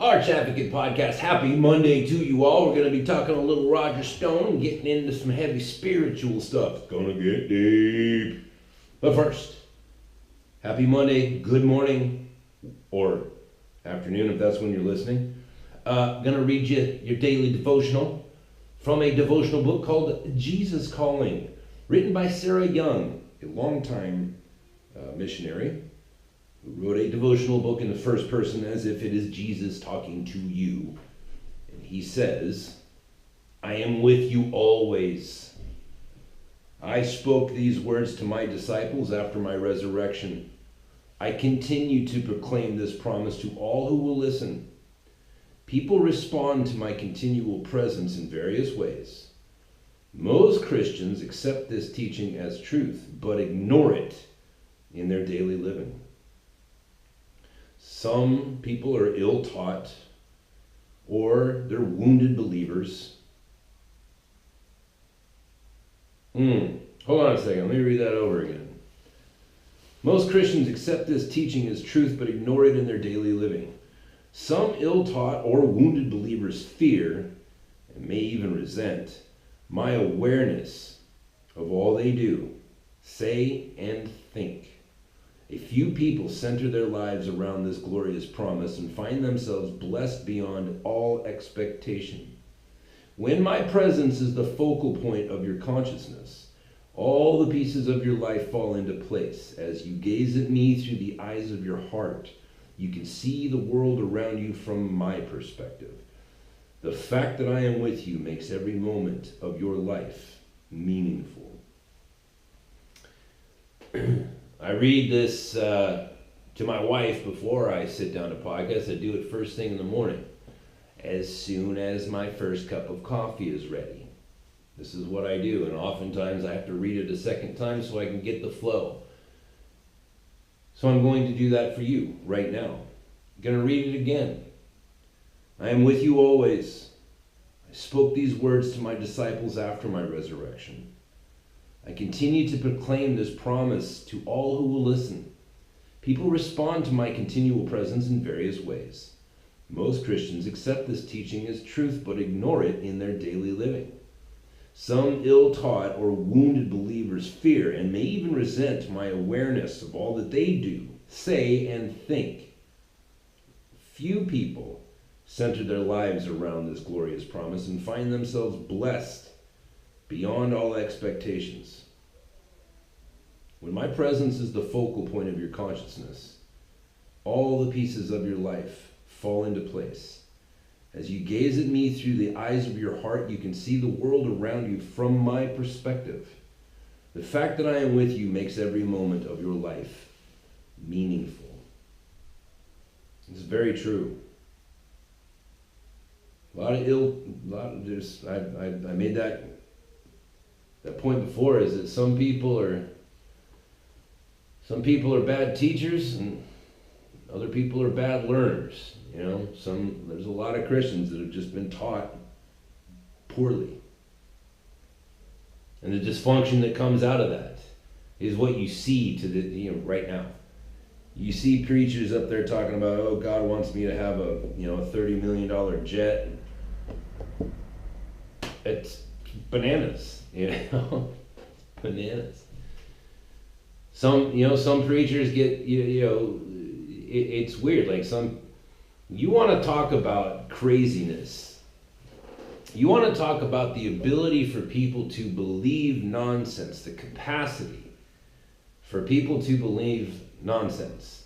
Arch Advocate Podcast. Happy Monday to you all. We're going to be talking a little Roger Stone, getting into some heavy spiritual stuff. It's going to get deep. But first, happy Monday, good morning, or afternoon if that's when you're listening. Going to read you your daily devotional from a devotional book called Jesus Calling, written by Sarah Young, a longtime missionary, who wrote a devotional book in the first person as if it is Jesus talking to you. And he says, I am with you always. I spoke these words to my disciples after my resurrection. I continue to proclaim this promise to all who will listen. People respond to my continual presence in various ways. Most Christians accept this teaching as truth, but ignore it in their daily living. Some people are ill-taught, or they're wounded believers. Hold on a second, let me read that over again. Most Christians accept this teaching as truth, but ignore it in their daily living. Some ill-taught or wounded believers fear, and may even resent, my awareness of all they do, say, and think. A few people center their lives around this glorious promise and find themselves blessed beyond all expectation. When my presence is the focal point of your consciousness, all the pieces of your life fall into place. As you gaze at me through the eyes of your heart, you can see the world around you from my perspective. The fact that I am with you makes every moment of your life meaningful. I read this to my wife before I sit down to podcast. I do it first thing in the morning, as soon as my first cup of coffee is ready. This is what I do, and oftentimes I have to read it a second time so I can get the flow. So I'm going to do that for you right now. I'm going to read it again. I am with you always. I spoke these words to my disciples after my resurrection. I continue to proclaim this promise to all who will listen. People respond to my continual presence in various ways. Most Christians accept this teaching as truth, but ignore it in their daily living. Some ill-taught or wounded believers fear and may even resent my awareness of all that they do, say, and think. Few people center their lives around this glorious promise and find themselves blessed beyond all expectations. When my presence is the focal point of your consciousness, all the pieces of your life fall into place. As you gaze at me through the eyes of your heart, you can see the world around you from my perspective. The fact that I am with you makes every moment of your life meaningful. It's very true. I made that point before, is that some people are bad teachers and other people are bad learners. You know, there's a lot of Christians that have just been taught poorly. And the dysfunction that comes out of that is what you see right now. You see preachers up there talking about, oh, God wants me to have a $30 million jet. It's bananas, bananas. Some preachers get, it's weird. Like you want to talk about craziness. You want to talk about the ability for people to believe nonsense, the capacity for people to believe nonsense.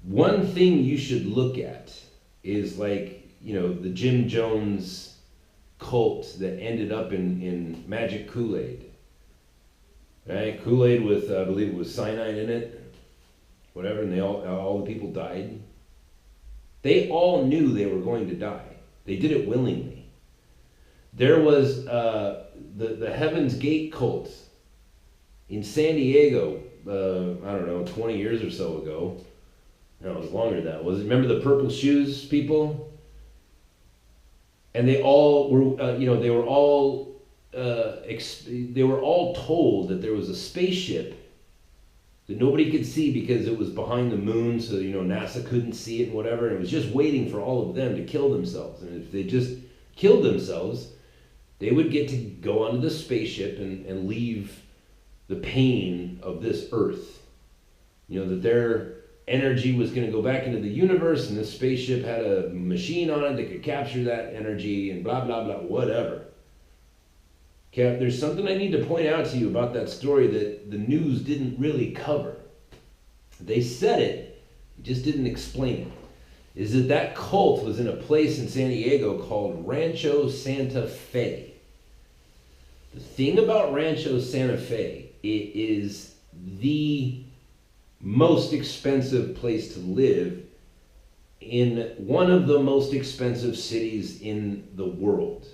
One thing you should look at is the Jim Jones cult that ended up in magic Kool-Aid. Right? Kool-Aid with, I believe it was cyanide in it, whatever, and all the people died. They all knew they were going to die. They did it willingly. There was the Heaven's Gate cult in San Diego, 20 years or so ago. No, it was longer than that. Remember the purple shoes people? And they all were, they were all told that there was a spaceship that nobody could see because it was behind the moon, so NASA couldn't see it and whatever, and it was just waiting for all of them to kill themselves. And if they just killed themselves, they would get to go onto the spaceship and leave the pain of this Earth. That their energy was going to go back into the universe, and this spaceship had a machine on it that could capture that energy, and blah, blah, blah, whatever. Okay, there's something I need to point out to you about that story that the news didn't really cover. They said it, just didn't explain it. Is that cult was in a place in San Diego called Rancho Santa Fe. The thing about Rancho Santa Fe, it is the most expensive place to live in one of the most expensive cities in the world.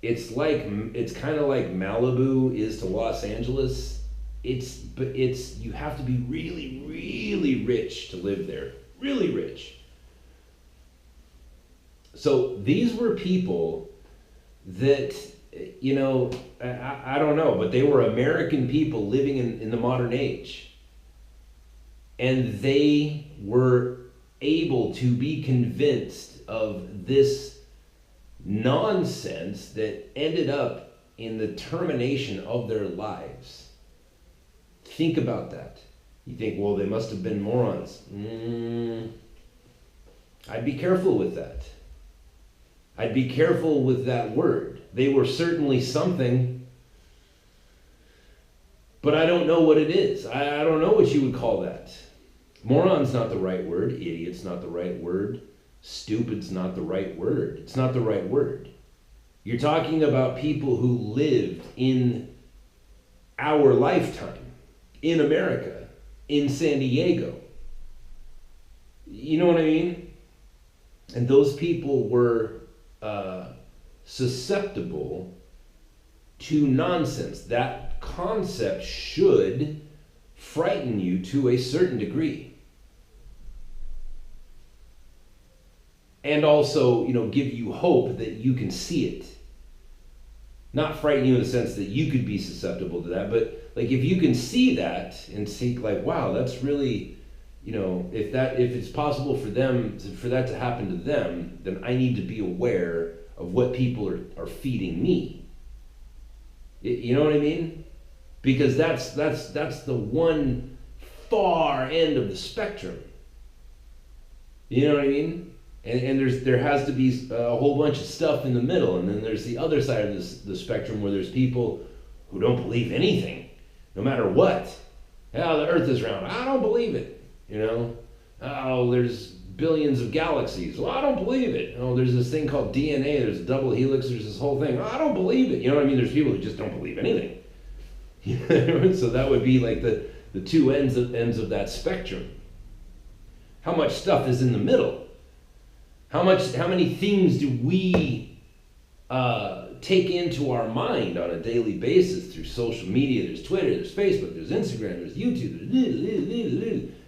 It's kind of like Malibu is to Los Angeles. You have to be really, really rich to live there. Really rich. So these were people that, I don't know, but they were American people living in the modern age. And they were able to be convinced of this nonsense that ended up in the termination of their lives. Think about that. You think, well, they must have been morons. I'd be careful with that. I'd be careful with that word. They were certainly something, but I don't know what it is. I don't know what you would call that. Moron's not the right word. Idiot's not the right word. Stupid's not the right word. It's not the right word. You're talking about people who lived in our lifetime, in America, in San Diego. You know what I mean? And those people were susceptible to nonsense. That concept should frighten you to a certain degree. And also, give you hope that you can see it. Not frighten you in the sense that you could be susceptible to that, but like if you can see that and think like, wow, that's really, if it's possible for that to happen to them, then I need to be aware of what people are feeding me. You know what I mean? Because that's the one far end of the spectrum. You know what I mean? And there has to be a whole bunch of stuff in the middle, and then there's the other side of the spectrum where there's people who don't believe anything, no matter what. Yeah, the Earth is round. I don't believe it. Oh, there's billions of galaxies. Well, I don't believe it. Oh, there's this thing called DNA. There's a double helix. There's this whole thing. Oh, I don't believe it. You know what I mean? There's people who just don't believe anything. So that would be like the two ends of that spectrum. How much stuff is in the middle? How many things do we take into our mind on a daily basis through social media? There's Twitter, there's Facebook, there's Instagram, there's YouTube,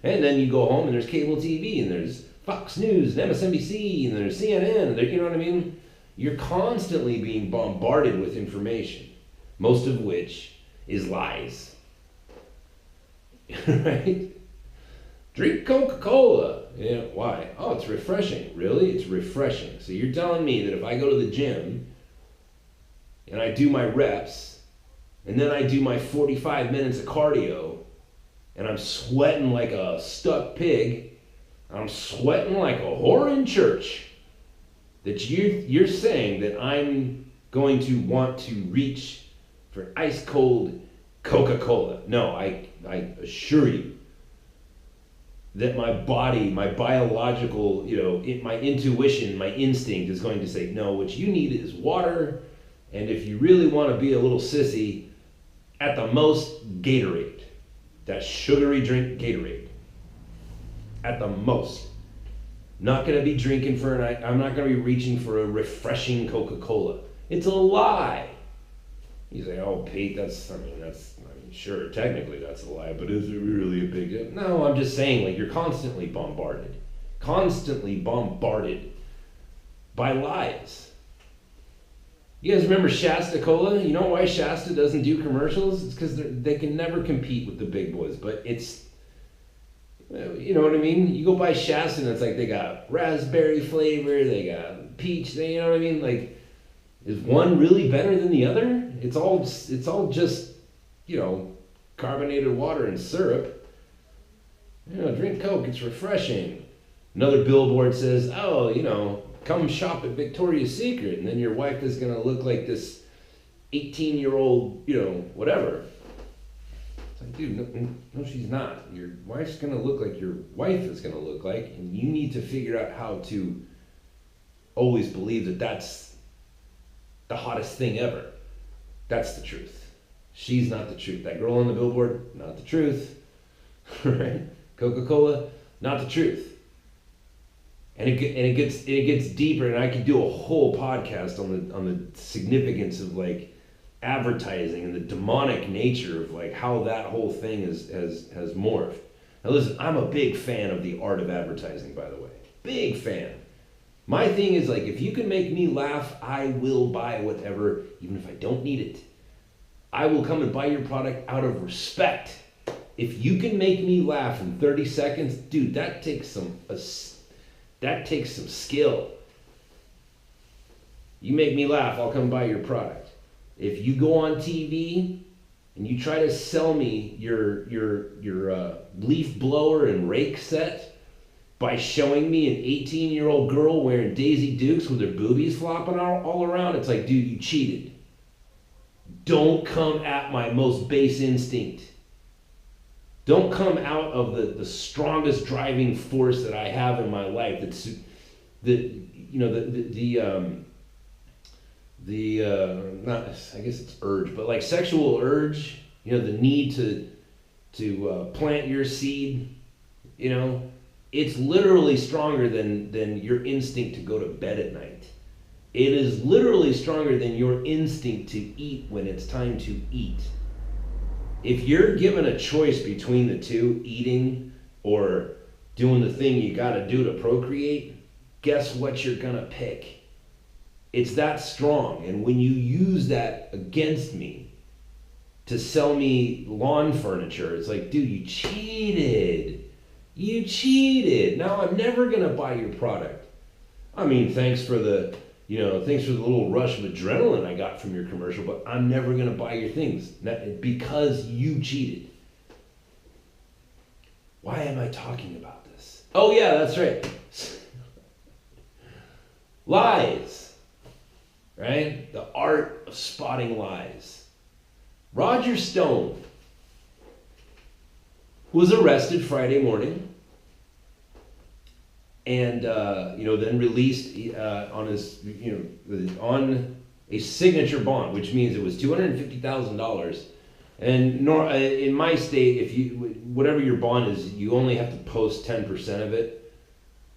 and then you go home and there's cable TV, and there's Fox News, and MSNBC, and there's CNN, and you know what I mean? You're constantly being bombarded with information, most of which is lies. Right? Drink Coca-Cola. Yeah, why? Oh, it's refreshing. Really? It's refreshing. So you're telling me that if I go to the gym and I do my reps and then I do my 45 minutes of cardio and I'm sweating like a stuck pig, I'm sweating like a whore in church, that you're saying that I'm going to want to reach for ice cold Coca-Cola? No, I assure you that my body, my biological, my intuition, my instinct is going to say, no, what you need is water, and if you really want to be a little sissy, at the most, Gatorade. That sugary drink, Gatorade. At the most. Not going to be drinking I'm not going to be reaching for a refreshing Coca-Cola. It's a lie. You say, oh, Pete, sure, technically that's a lie, but is it really a big deal? No, I'm just saying, like, you're constantly bombarded by lies. You guys remember Shasta Cola? You know why Shasta doesn't do commercials? It's because they can never compete with the big boys. But it's, you know what I mean? You go buy Shasta and it's like they got raspberry flavor, they got peach, you know what I mean? Like, is one really better than the other? It's all just, you know, carbonated water and syrup. You know, drink Coke, it's refreshing. Another billboard says, oh, you know, come shop at Victoria's Secret, and then your wife is going to look like this 18-year-old, you know, whatever. It's like, dude, no, she's not. Your wife's going to look like your wife is going to look like, and you need to figure out how to always believe that that's the hottest thing ever. That's the truth. She's not the truth. That girl on the billboard, not the truth. Right? Coca-Cola, not the truth. And it gets deeper, and I could do a whole podcast on the significance of like advertising and the demonic nature of like how that whole thing has morphed. Now listen, I'm a big fan of the art of advertising, by the way. Big fan. My thing is like, if you can make me laugh, I will buy whatever, even if I don't need it. I will come and buy your product out of respect. If you can make me laugh in 30 seconds, dude, that takes some skill. You make me laugh, I'll come buy your product. If you go on TV and you try to sell me your leaf blower and rake set by showing me an 18-year-old girl wearing Daisy Dukes with her boobies flopping all around, it's like, dude, you cheated. Don't come at my most base instinct. Don't come out of the strongest driving force that I have in my life. That's not, I guess it's urge, but like sexual urge. You know, the need to plant your seed. You know, it's literally stronger than your instinct to go to bed at night. It is literally stronger than your instinct to eat when it's time to eat. If you're given a choice between the two, eating or doing the thing you gotta do to procreate, guess what you're gonna pick? It's that strong. And when you use that against me to sell me lawn furniture, it's like, dude, you cheated. You cheated. Now I'm never gonna buy your product. I mean, thanks for the little rush of adrenaline I got from your commercial, but I'm never going to buy your things because you cheated. Why am I talking about this? Oh yeah, that's right. Lies, right? The art of spotting lies. Roger Stone was arrested Friday morning. And then released on his on a signature bond, which means it was $250,000. And in my state, if whatever your bond is, you only have to post 10% of it.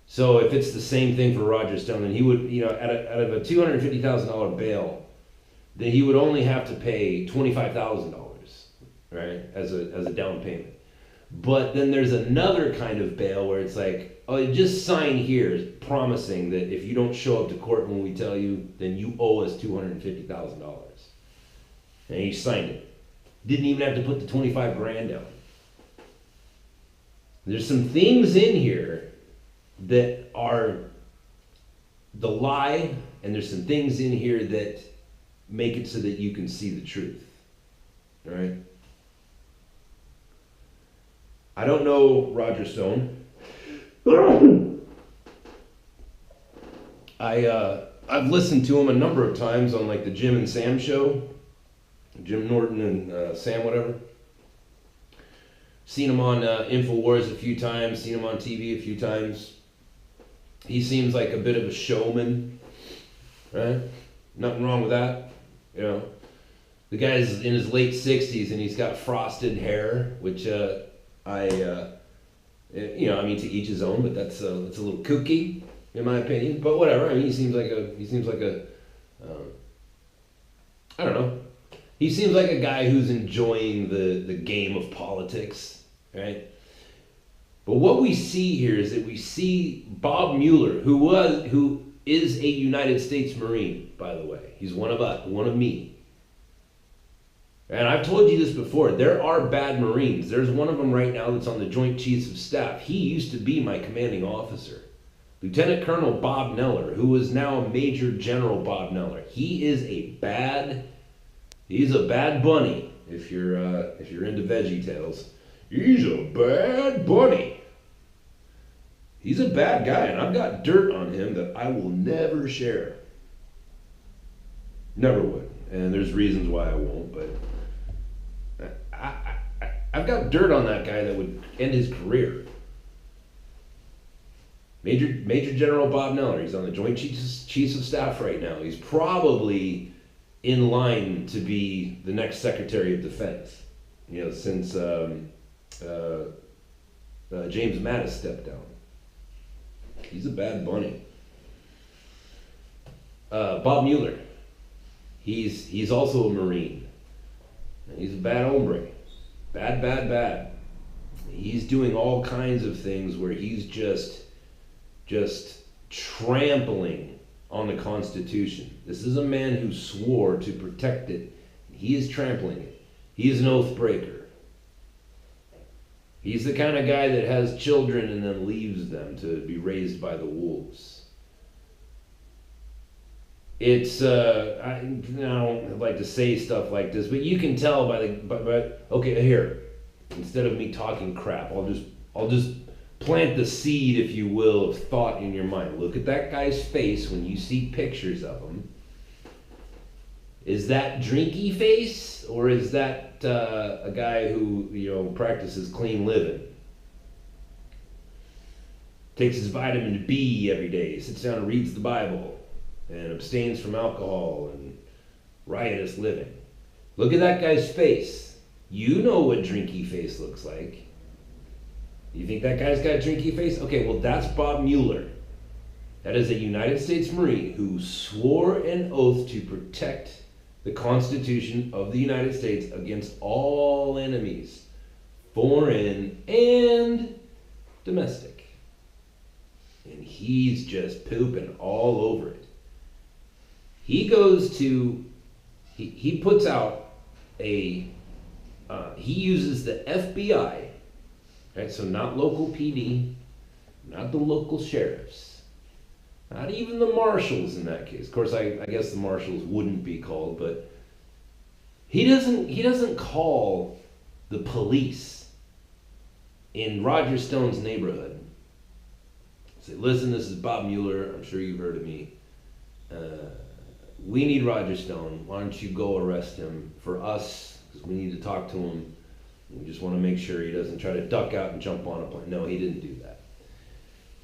So if it's the same thing for Roger Stone, then he would, out of a $250,000 bail, then he would only have to pay $25,000, right, as a down payment. But then there's another kind of bail where it's like, oh, just sign here promising that if you don't show up to court when we tell you, then you owe us $250,000. And he signed it. Didn't even have to put the 25 grand down. There's some things in here that are the lie, and there's some things in here that make it so that you can see the truth. All right? I don't know Roger Stone. I've listened to him a number of times on like the Jim and Sam show, Jim Norton and Sam whatever. Seen him on InfoWars a few times, seen him on TV a few times. He seems like a bit of a showman, right? Nothing wrong with that, The guy's in his late 60s and he's got frosted hair, which to each his own, but that's a little kooky, in my opinion. But whatever. I mean, he seems like a I don't know. He seems like a guy who's enjoying the game of politics, right? But what we see here is that we see Bob Mueller, who is a United States Marine, by the way. He's one of us, one of me. And I've told you this before, there are bad Marines. There's one of them right now that's on the Joint Chiefs of Staff. He used to be my commanding officer. Lieutenant Colonel Bob Mueller, who is now Major General Bob Mueller. He's a bad bunny, if you're into Veggie Tales. He's a bad bunny. He's a bad guy, and I've got dirt on him that I will never share. Never would. And there's reasons why I won't, but I've got dirt on that guy that would end his career. Major General Bob Mueller, he's on the Joint Chiefs of Staff right now. He's probably in line to be the next Secretary of Defense, since James Mattis stepped down. He's a bad bunny. Bob Mueller, he's also a Marine. And he's a bad hombre. Bad. He's doing all kinds of things where he's just trampling on the Constitution. This is a man who swore to protect it. He is trampling it. He is an oath breaker. He's the kind of guy that has children and then leaves them to be raised by the wolves. It's I don't like to say stuff like this, but you can tell okay, here, instead of me talking crap, I'll just plant the seed, if you will, of thought in your mind. Look at that guy's face when you see pictures of him. Is that drinky face, or is that a guy who practices clean living? Takes his vitamin B every day, sits down and reads the Bible, and abstains from alcohol and riotous living. Look at that guy's face. You know what drinky face looks like. You think that guy's got a drinky face? Okay, well, that's Bob Mueller. That is a United States Marine who swore an oath to protect the Constitution of the United States against all enemies, foreign and domestic. And he's just pooping all over it. He puts out he uses the FBI, right? So not local PD, not the local sheriffs, not even the marshals in that case. Of course, I guess the marshals wouldn't be called, but he doesn't call the police in Roger Stone's neighborhood. Say, listen, this is Bob Mueller. I'm sure you've heard of me. We need Roger Stone. Why don't you go arrest him for us? Because we need to talk to him. We just want to make sure he doesn't try to duck out and jump on a plane. No, he didn't do that.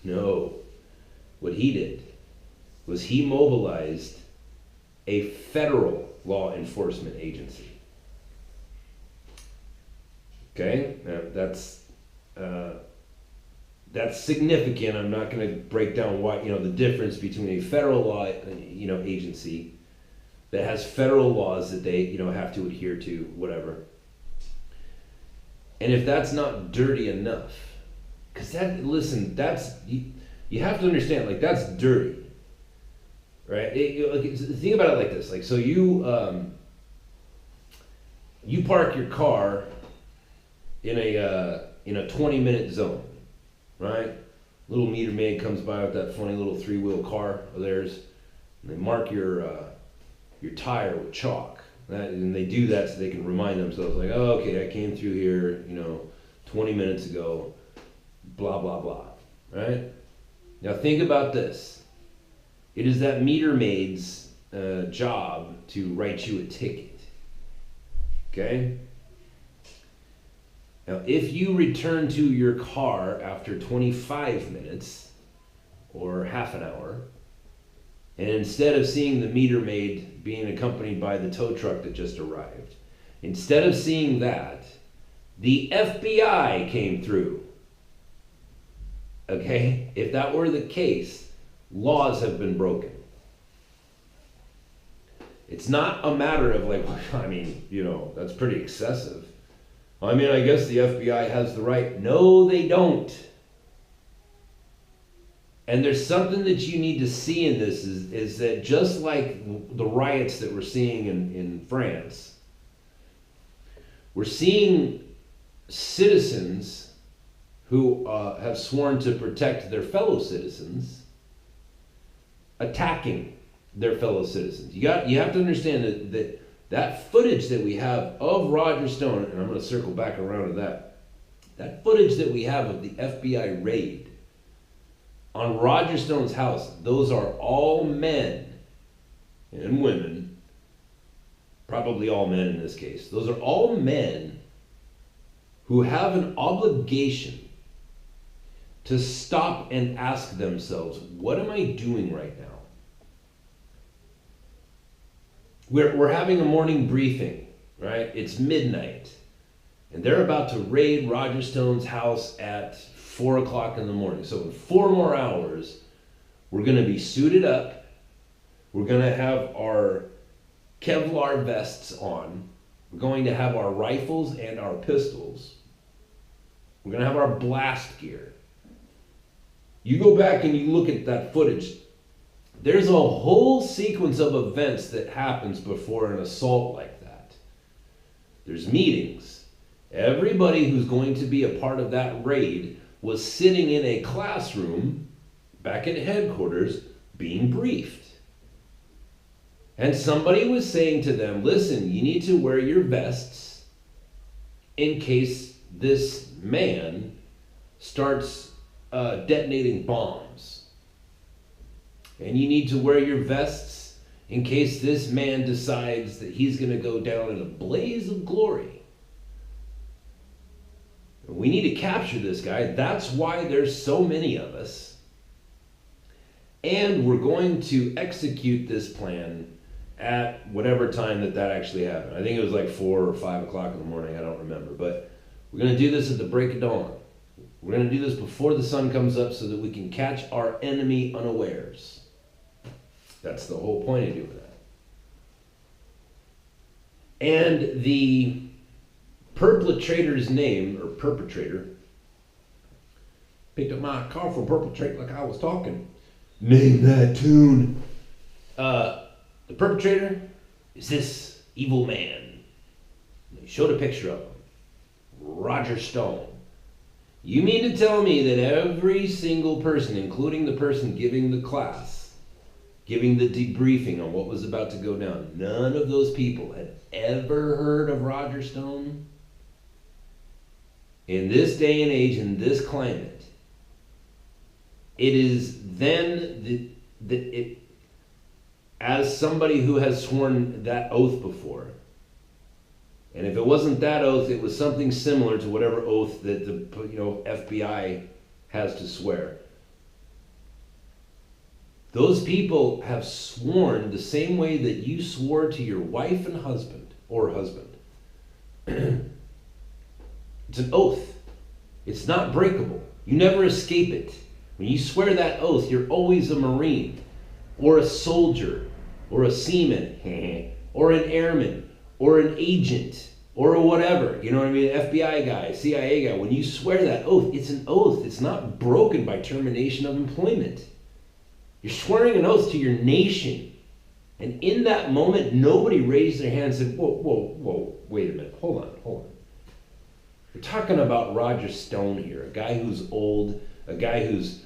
No. What he did was he mobilized a federal law enforcement agency. Okay? Now, that's significant. I'm not going to break down why, the difference between a federal law, agency that has federal laws that they, have to adhere to, whatever. And if that's not dirty enough, because you have to understand, that's dirty, right? Think about it like this. So you park your car in a 20-minute zone, right? Little meter maid comes by with that funny little 3-wheel car of theirs, and they mark your tire with chalk. And they do that so they can remind themselves, oh, okay, I came through here, 20 minutes ago, blah, blah, blah, right? Now think about this. It is that meter maid's job to write you a ticket, okay? Now if you return to your car after 25 minutes or half an hour, and instead of seeing the meter maid being accompanied by the tow truck that just arrived, instead of seeing that, the FBI came through. Okay? If that were the case, laws have been broken. It's not a matter of that's pretty excessive. I guess the FBI has the right. No, they don't. And there's something that you need to see in this is that just like the riots that we're seeing in France, we're seeing citizens who have sworn to protect their fellow citizens attacking their fellow citizens. You have to understand that footage that we have of Roger Stone, and I'm going to circle back around to that footage that we have of the FBI raid on Roger Stone's house, those are all men and women, probably all men in this case. Those are all men who have an obligation to stop and ask themselves, what am I doing right now? We're having a morning briefing, right? It's midnight, and they're about to raid Roger Stone's house at 4 o'clock in the morning. So in 4 more hours, we're going to be suited up. We're going to have our Kevlar vests on. We're going to have our rifles and our pistols. We're going to have our blast gear. You go back and you look at that footage. There's a whole sequence of events that happens before an assault like that. There's meetings. Everybody who's going to be a part of that raid was sitting in a classroom back at headquarters being briefed. And somebody was saying to them, listen, you need to wear your vests in case this man starts detonating bombs. And you need to wear your vests in case this man decides that he's going to go down in a blaze of glory. We need to capture this guy. That's why there's so many of us. And we're going to execute this plan at whatever time that actually happened. I think it was like 4 or 5 o'clock in the morning. I don't remember. But we're going to do this at the break of dawn. We're going to do this before the sun comes up so that we can catch our enemy unawares. That's the whole point of doing that. And the perpetrator's name, or perpetrator, picked up my car for perpetrate like I was talking. Name that tune. The perpetrator is this evil man. They showed a picture of him. Roger Stone. You mean to tell me that every single person, including the person giving the class, giving the debriefing on what was about to go down, none of those people had ever heard of Roger Stone? In this day and age, in this climate, it is then as somebody who has sworn that oath before, and if it wasn't that oath, it was something similar to whatever oath that the FBI has to swear. Those people have sworn the same way that you swore to your wife and husband, or husband. It's an oath. It's not breakable. You never escape it. When you swear that oath, you're always a Marine, or a soldier, or a seaman, or an airman, or an agent, or a whatever. You know what I mean? FBI guy, CIA guy. When you swear that oath, it's an oath. It's not broken by termination of employment. You're swearing an oath to your nation. And in that moment, nobody raised their hand and said, whoa, wait a minute, hold on. We're talking about Roger Stone here, a guy who's old, a guy who's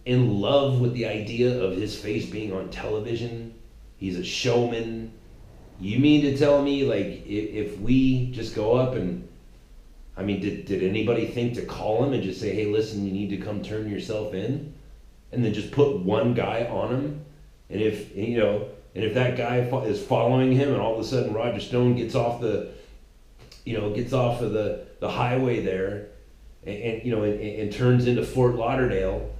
in love with the idea of his face being on television. He's a showman. You mean to tell me, like, if we just go up and, I mean, did anybody think to call him and just say, hey, listen, you need to come turn yourself in? And then just put one guy on him? And if that guy is following him and all of a sudden Roger Stone gets off of the highway there and turns into Fort Lauderdale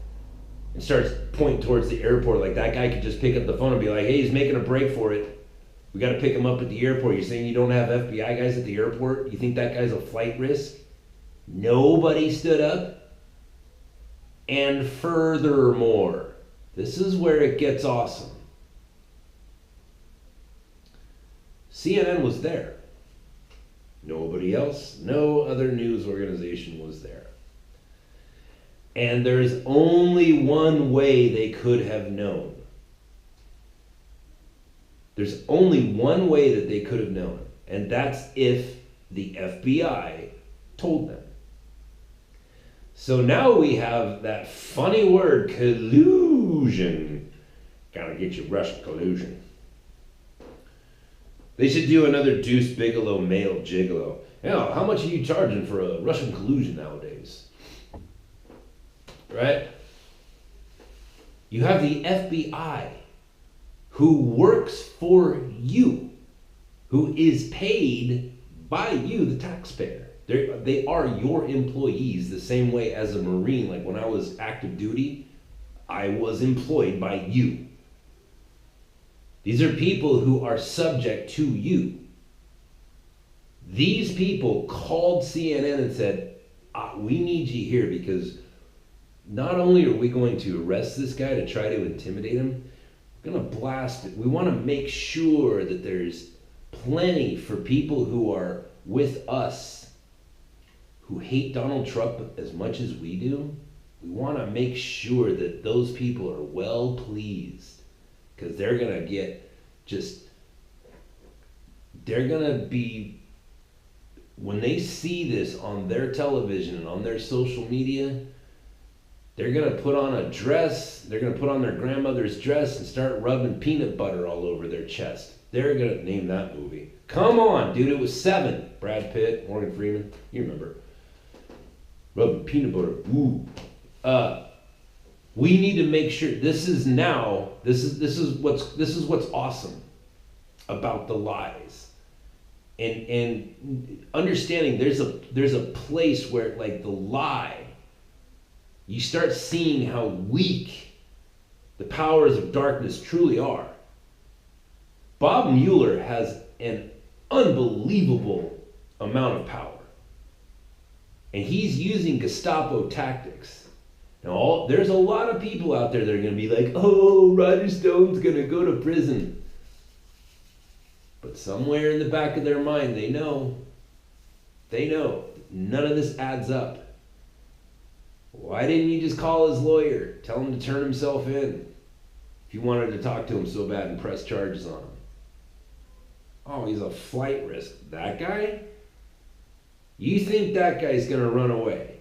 and starts pointing towards the airport, like that guy could just pick up the phone and be like, hey, he's making a break for it. We got to pick him up at the airport. You're saying you don't have FBI guys at the airport? You think that guy's a flight risk? Nobody stood up. And furthermore, this is where it gets awesome. CNN was there. Nobody else, no other news organization was there. And there's only one way they could have known. There's only one way that they could have known, and that's if the FBI told them. So now we have that funny word, collusion. Gotta get you Russian collusion. They should do another Deuce Bigalow male gigolo. Now, how much are you charging for a Russian collusion nowadays? Right? You have the FBI who works for you, who is paid by you, the taxpayer. They are your employees the same way as a Marine. Like when I was active duty, I was employed by you. These are people who are subject to you. These people called CNN and said, we need you here because not only are we going to arrest this guy to try to intimidate him, we're going to blast it. We want to make sure that there's plenty for people who are with us, who hate Donald Trump as much as we do. We want to make sure that those people are well pleased, because they're going to get they're going to be, when they see this on their television and on their social media, they're going to put on a dress, they're going to put on their grandmother's dress and start rubbing peanut butter all over their chest. They're going to name that movie. Come on, dude, it was Seven. Brad Pitt, Morgan Freeman, you remember. Rubbing peanut butter, ooh. We need to make sure this is what's awesome about the lies. And understanding there's a place where, like, the lie, you start seeing how weak the powers of darkness truly are. Bob Mueller has an unbelievable amount of power. And he's using Gestapo tactics. Now, there's a lot of people out there that are going to be like, oh, Roger Stone's going to go to prison. But somewhere in the back of their mind, they know none of this adds up. Why didn't you just call his lawyer? Tell him to turn himself in if you wanted to talk to him so bad and press charges on him. Oh, he's a flight risk. That guy? You think that guy's going to run away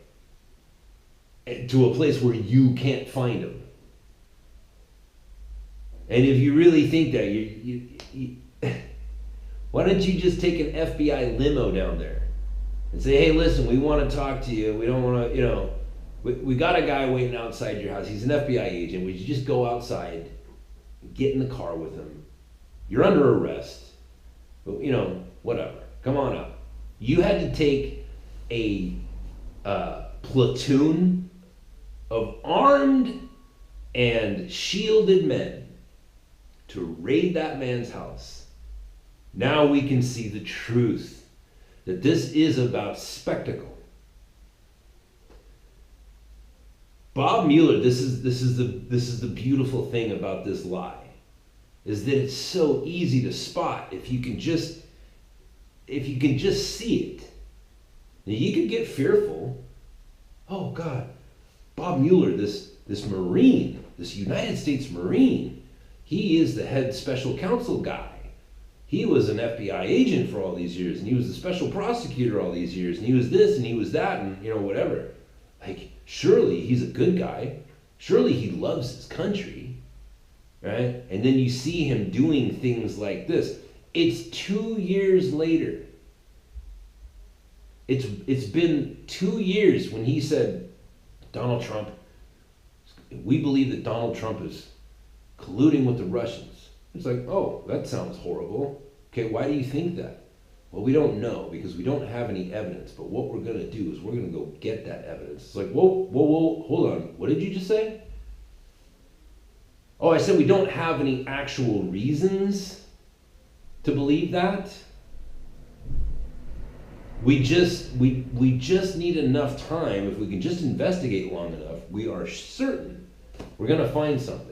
to a place where you can't find him? And if you really think that, you why don't you just take an FBI limo down there and say, hey, listen, we want to talk to you. We don't want to, we got a guy waiting outside your house. He's an FBI agent. Would you just go outside, get in the car with him? You're under arrest. But, whatever. Come on up. You had to take a platoon of armed and shielded men to raid that man's house. Now we can see the truth, that this is about spectacle. Bob Mueller, this is the beautiful thing about this lie, is that it's so easy to spot if you can just see it. Now, you could get fearful. Oh God, Bob Mueller, this Marine, this United States Marine, he is the head special counsel guy. He was an FBI agent for all these years, and he was the special prosecutor all these years, and he was this and he was that, and whatever. Like, surely he's a good guy. Surely he loves his country, right? And then you see him doing things like this. It's 2 years later. It's been 2 years when he said, Donald Trump, we believe that Donald Trump is colluding with the Russians. It's like, oh, that sounds horrible. Okay, why do you think that? Well, we don't know because we don't have any evidence. But what we're going to do is we're going to go get that evidence. It's like, whoa, hold on. What did you just say? Oh, I said we don't have any actual reasons to believe that. We just need enough time. If we can just investigate long enough, we are certain we're going to find something.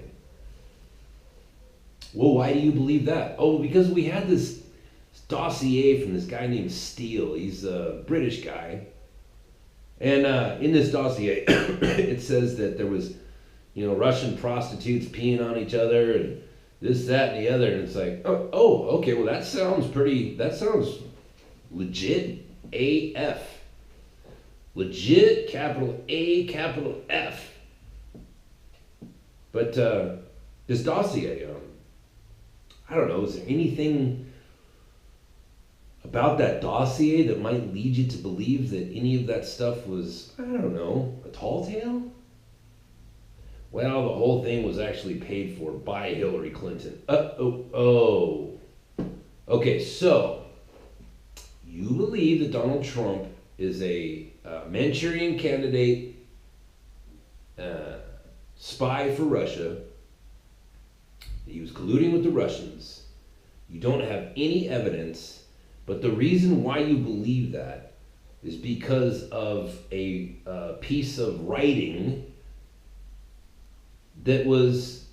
Well, why do you believe that? Oh, because we had this dossier from this guy named Steele. He's a British guy. And in this dossier, it says that there was, Russian prostitutes peeing on each other and this, that, and the other. And it's like, okay, well, that sounds legit AF. Legit, capital A, capital F. But this dossier, I don't know, is there anything about that dossier that might lead you to believe that any of that stuff was, I don't know, a tall tale? Well, the whole thing was actually paid for by Hillary Clinton. Okay, so you believe that Donald Trump is a Manchurian candidate, spy for Russia. He was colluding with the Russians. You don't have any evidence, but the reason why you believe that is because of a piece of writing that was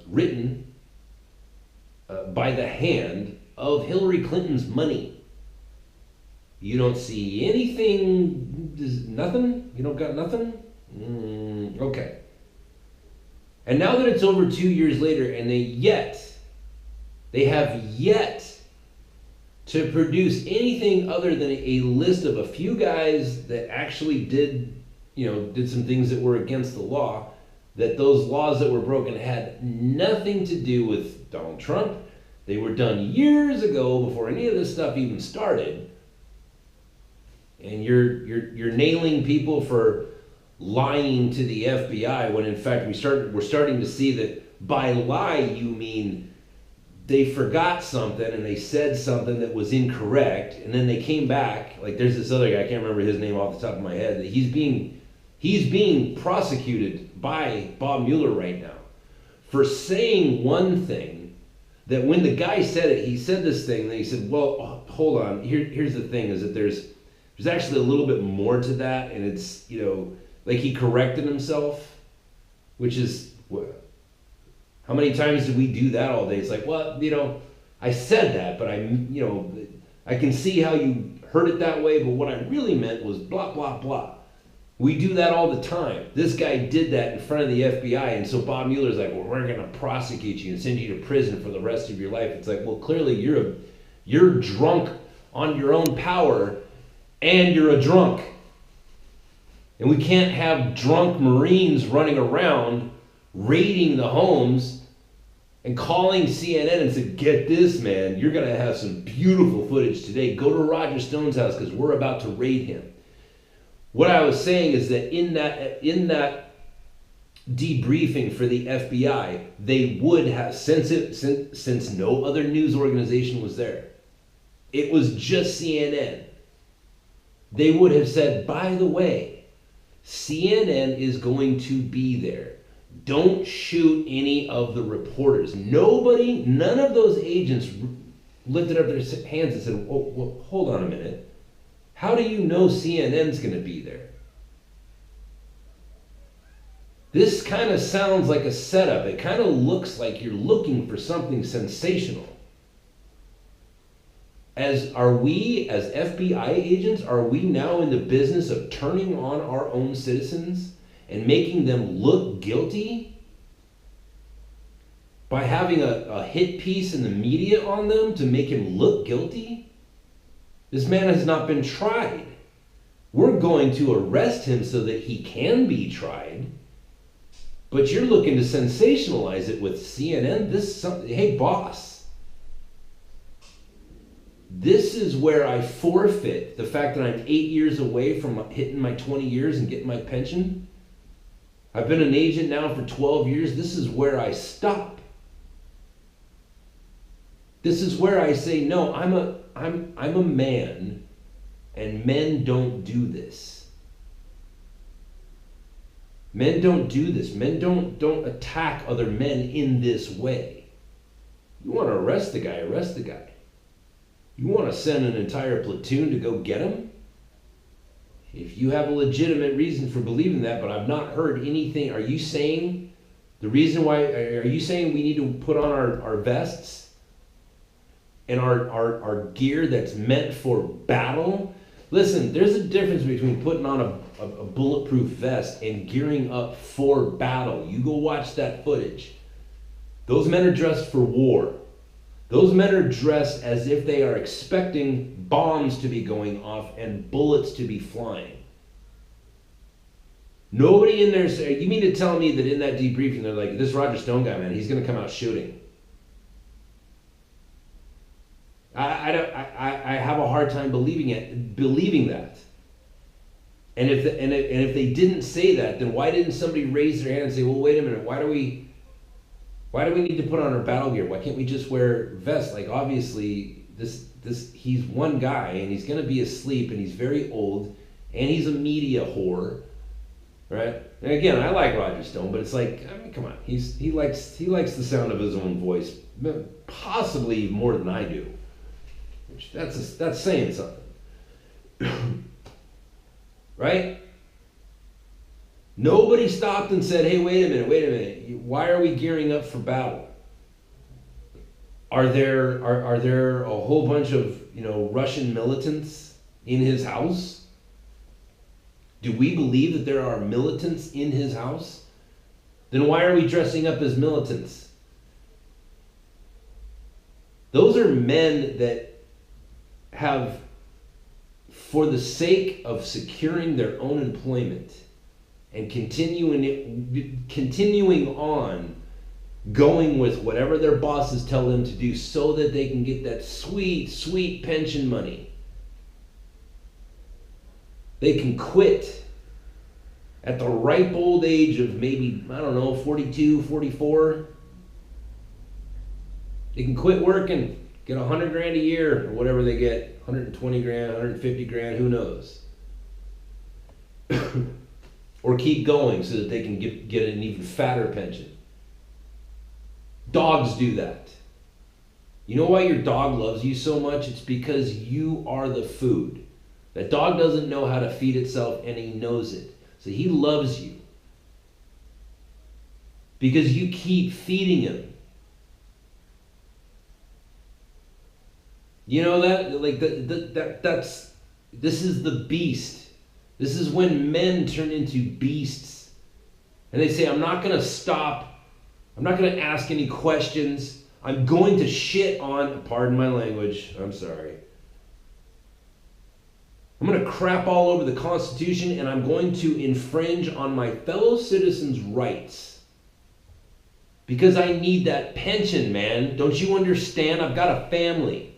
written by the hand of Hillary Clinton's money. You don't see anything, nothing? You don't got nothing? Okay. And now that it's over 2 years later and they have yet to produce anything other than a list of a few guys that actually did some things that were against the law, that those laws that were broken had nothing to do with Donald Trump. They were done years ago before any of this stuff even started. And you're nailing people for lying to the FBI when in fact we're starting to see that by lie you mean they forgot something and they said something that was incorrect, and then they came back. Like there's this other guy, I can't remember his name off the top of my head, that he's being prosecuted by Bob Mueller right now for saying one thing that when the guy said it, he said this thing, and then he said, well, hold on, here's the thing, is that there's actually a little bit more to that, and it's, like he corrected himself, which is, how many times do we do that all day? It's like, well, I said that, but I can see how you heard it that way, but what I really meant was blah, blah, blah. We do that all the time. This guy did that in front of the FBI, and so Bob Mueller's like, well, we're going to prosecute you and send you to prison for the rest of your life. It's like, well, clearly you're drunk on your own power, and you're a drunk. And we can't have drunk Marines running around raiding the homes and calling CNN and saying, get this, man, you're going to have some beautiful footage today. Go to Roger Stone's house because we're about to raid him. What I was saying is that in that debriefing for the FBI, they would have, since no other news organization was there, it was just CNN. They would have said, by the way, CNN is going to be there. Don't shoot any of the reporters. None of those agents lifted up their hands and said, well, hold on a minute. How do you know CNN's going to be there? This kind of sounds like a setup. It kind of looks like you're looking for something sensational. Are we, as FBI agents, are we now in the business of turning on our own citizens and making them look guilty by having a hit piece in the media on them to make him look guilty? This man has not been tried. We're going to arrest him so that he can be tried. But you're looking to sensationalize it with CNN. Hey, boss. This is where I forfeit the fact that I'm 8 years away from hitting my 20 years and getting my pension. I've been an agent now for 12 years. This is where I stop. This is where I say, no, I'm a man, and men don't do this. Men don't do this. Men don't attack other men in this way. You want to arrest the guy, arrest the guy. You want to send an entire platoon to go get him? If you have a legitimate reason for believing that, but I've not heard anything. Are you saying the reason why, are you saying we need to put on our vests and our gear that's meant for battle Listen, there's a difference between putting on a bulletproof vest and gearing up for battle. You go watch that footage. Those men are dressed for war. Those men are dressed as if they are expecting bombs to be going off and bullets to be flying. Nobody in there you mean to tell me that in that debriefing they're like, this Roger Stone guy, man, he's going to come out shooting. I have a hard time believing that. And if they didn't say that, then why didn't somebody raise their hand and say, well, wait a minute, why do we need to put on our battle gear? Why can't we just wear vests? Like, obviously, he's one guy, and he's going to be asleep, and he's very old, and he's a media whore, right? And again, I like Roger Stone, but it's like, I mean, come on, he likes the sound of his own voice, possibly more than I do. Which that's saying something, right? Nobody stopped and said, hey, wait a minute. Why are we gearing up for battle? Are there a whole bunch of, Russian militants in his house? Do we believe that there are militants in his house? Then why are we dressing up as militants? Those are men that have, for the sake of securing their own employment and continuing on going with whatever their bosses tell them to do so that they can get that sweet, sweet pension money. They can quit at the ripe old age of maybe, 42, 44. They can quit working, get $100 grand a year or whatever they get, 120 grand, 150 grand, who knows? Or keep going so that they can get an even fatter pension. Dogs do that. You know why your dog loves you so much? It's because you are the food. That dog doesn't know how to feed itself, and he knows it. So he loves you because you keep feeding him. You know that? Like this is the beast. This is when men turn into beasts. And they say, I'm not going to stop. I'm not going to ask any questions. I'm going to shit on, pardon my language, I'm sorry. I'm going to crap all over the Constitution, and I'm going to infringe on my fellow citizens' rights. Because I need that pension, man. Don't you understand? I've got a family.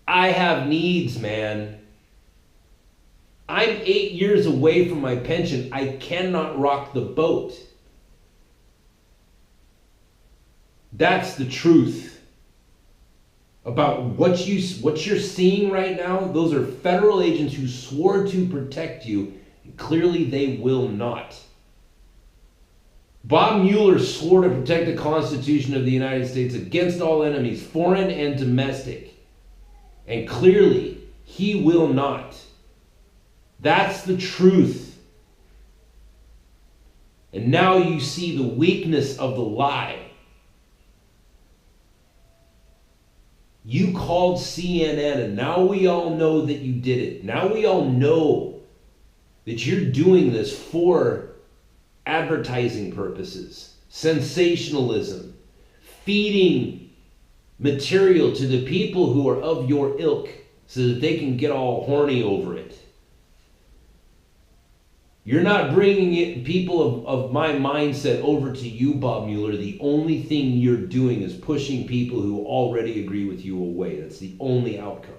I have needs, man. I'm 8 years away from my pension. I cannot rock the boat. That's the truth about what you're seeing right now. Those are federal agents who swore to protect you, and clearly they will not. Bob Mueller swore to protect the Constitution of the United States against all enemies, foreign and domestic. And clearly, he will not. That's the truth. And now you see the weakness of the lie. You called CNN, and now we all know that you did it. Now we all know that you're doing this for advertising purposes, sensationalism, feeding material to the people who are of your ilk so that they can get all horny over it. You're not bringing people of my mindset over to you, Bob Mueller. The only thing you're doing is pushing people who already agree with you away. That's the only outcome.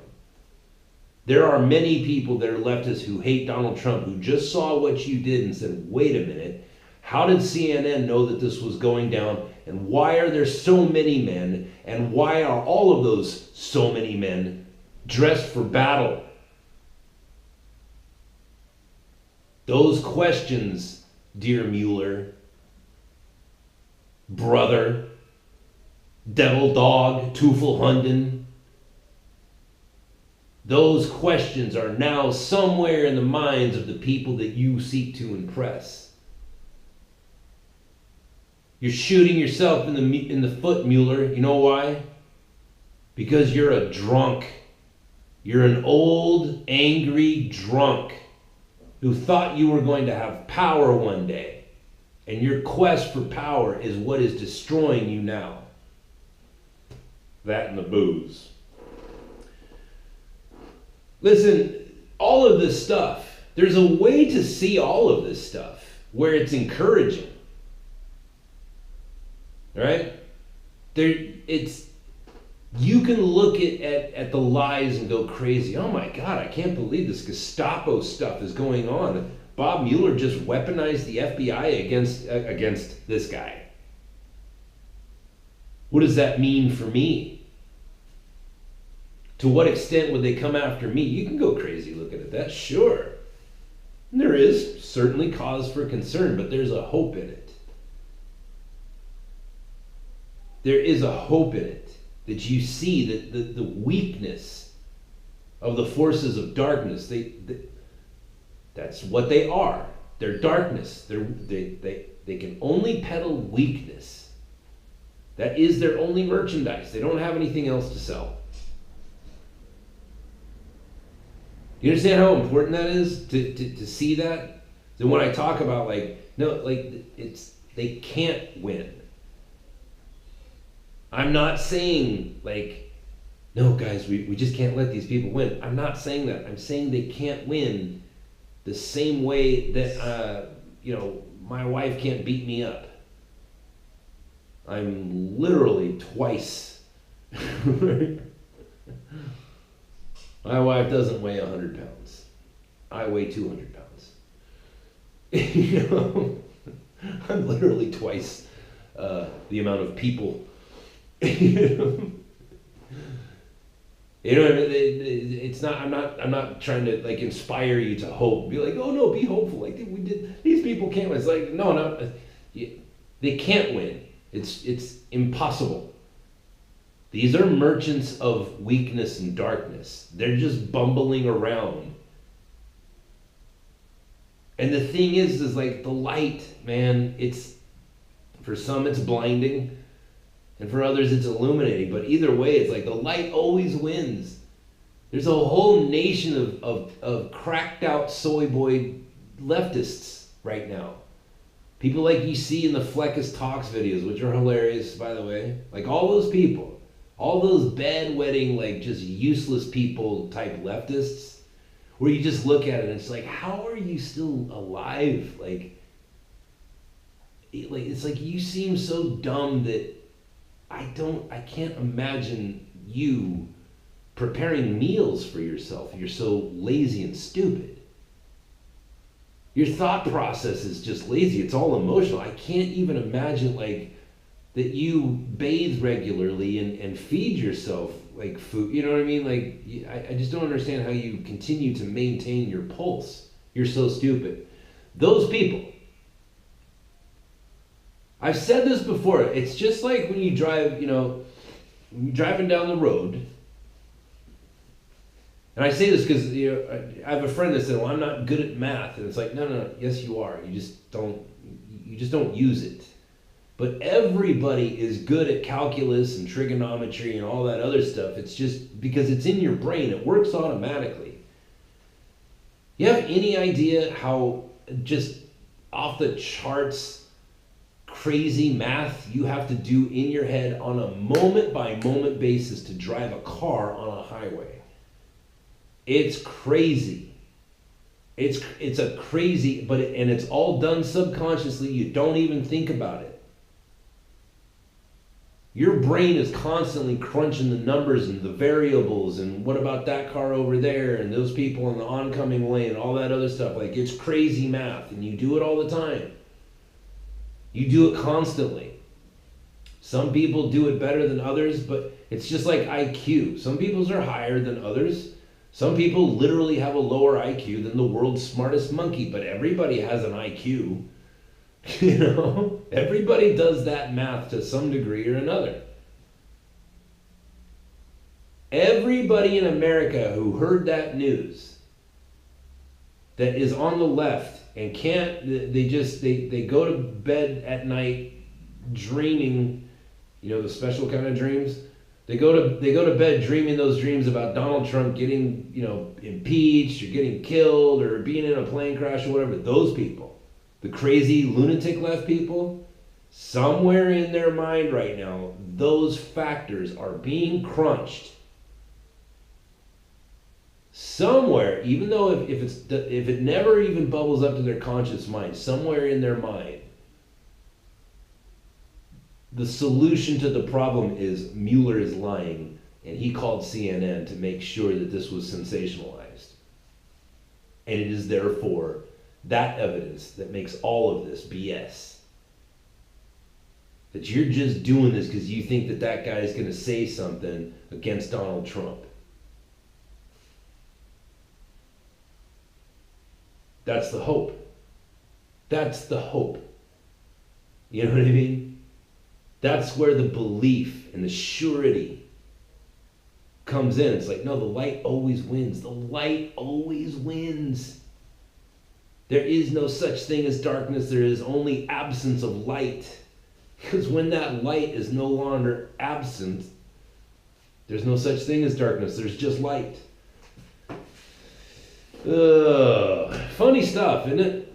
There are many people that are leftists who hate Donald Trump who just saw what you did and said, wait a minute, how did CNN know that this was going down? And why are there so many men? And why are all of those so many men dressed for battle? Those questions, dear Mueller, brother, devil dog, Teufel Hunden, those questions are now somewhere in the minds of the people that you seek to impress. You're shooting yourself in the foot, Mueller. You know why? Because you're a drunk. You're an old, angry drunk who thought you were going to have power one day. And your quest for power is what is destroying you now. That and the booze. Listen, all of this stuff, there's a way to see all of this stuff where it's encouraging. Right? You can look at the lies and go crazy. Oh my God, I can't believe this Gestapo stuff is going on. Bob Mueller just weaponized the FBI against this guy. What does that mean for me? To what extent would they come after me? You can go crazy looking at that, sure. And there is certainly cause for concern, but there's a hope in it. There is a hope in it. That you see that the weakness of the forces of darkness, that's what they are. They're darkness. They can only peddle weakness. That is their only merchandise. They don't have anything else to sell. You understand how important that is to see that? So when I talk about they can't win. I'm not saying no guys, we just can't let these people win. I'm not saying that. I'm saying they can't win the same way that my wife can't beat me up. I'm literally twice. My wife doesn't weigh 100 pounds. I weigh 200 pounds. I'm literally twice the amount of people. You know what I mean? It's not. I'm not trying to inspire you to hope. Be like, oh no, be hopeful. We did. These people can't win. It's like no. They can't win. It's impossible. These are merchants of weakness and darkness. They're just bumbling around. And the thing is the light, man. For some it's blinding. And for others, it's illuminating. But either way, it's the light always wins. There's a whole nation of cracked out soy boy leftists right now. People like you see in the Fleckus Talks videos, which are hilarious, by the way. All those people, all those bedwetting, just useless people type leftists, where you just look at it and it's how are you still alive? It's you seem so dumb that I can't imagine you preparing meals for yourself. You're so lazy and stupid. Your thought process is just lazy. It's all emotional. I can't even imagine that you bathe regularly and feed yourself food. You know what I mean? I just don't understand how you continue to maintain your pulse. You're so stupid. Those people, I've said this before. It's just like when you drive, when you're driving down the road. And I say this because I have a friend that said, "Well, I'm not good at math," and it's no, yes, you are. You just don't use it. But everybody is good at calculus and trigonometry and all that other stuff. It's just because it's in your brain. It works automatically. You have any idea how just off the charts crazy math you have to do in your head on a moment-by-moment basis to drive a car on a highway? It's crazy. It's a crazy, and it's all done subconsciously. You don't even think about it. Your brain is constantly crunching the numbers and the variables and what about that car over there and those people in the oncoming lane and all that other stuff. It's crazy math, and you do it all the time. You do it constantly. Some people do it better than others, but it's just like IQ. Some people's are higher than others. Some people literally have a lower IQ than the world's smartest monkey, but everybody has an IQ. Everybody does that math to some degree or another. Everybody in America who heard that news that is on the left and they go to bed at night dreaming, the special kind of dreams They go to bed dreaming those dreams about Donald Trump getting, impeached or getting killed or being in a plane crash or whatever. Those people, the crazy lunatic left people, somewhere in their mind right now, those factors are being crunched. Somewhere, even though if it never even bubbles up to their conscious mind, somewhere in their mind, the solution to the problem is Mueller is lying, and he called CNN to make sure that this was sensationalized. And it is therefore that evidence that makes all of this BS. That you're just doing this because you think that guy is going to say something against Donald Trump. That's the hope. That's the hope. You know what I mean? That's where the belief and the surety comes in. It's like, no, the light always wins. The light always wins. There is no such thing as darkness. There is only absence of light. Because when that light is no longer absent, there's no such thing as darkness. There's just light. Funny stuff, isn't it?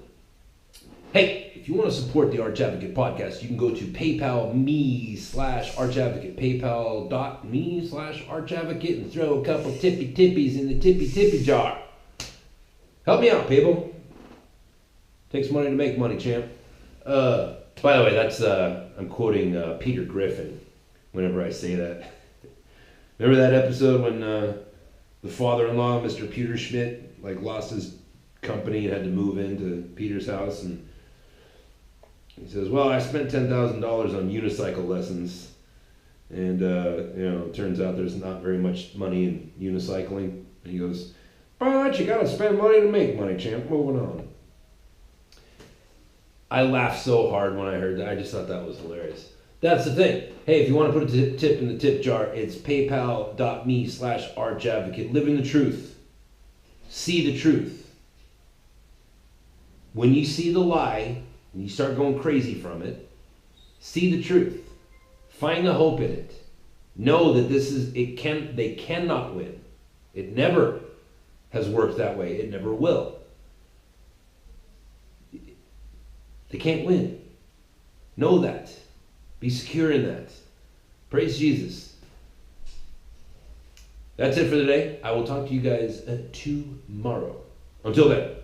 Hey, if you want to support the Arch Advocate podcast, you can go to PayPal.me/ArchAdvocate, PayPal.me/ArchAdvocate, and throw a couple tippies in the tippy jar. Help me out, people. Takes money to make money, champ. By the way, that's I'm quoting Peter Griffin whenever I say that. Remember that episode when the father-in-law, Mr. Peter Schmidt, lost his company and had to move into Peter's house, and he says, well, I spent $10,000 on unicycle lessons, and it turns out there's not very much money in unicycling. And he goes, but you gotta spend money to make money, champ. Moving on. I laughed so hard when I heard that. I just thought that was hilarious. That's the thing. Hey, if you want to put a tip in the tip jar, it's paypal.me/ArchAdvocate. Living the truth. See the truth. When you see the lie, and you start going crazy from it, see the truth. Find the hope in it. Know that they cannot win. It never has worked that way. It never will. They can't win. Know that. Be secure in that. Praise Jesus. That's it for today. I will talk to you guys tomorrow. Until then.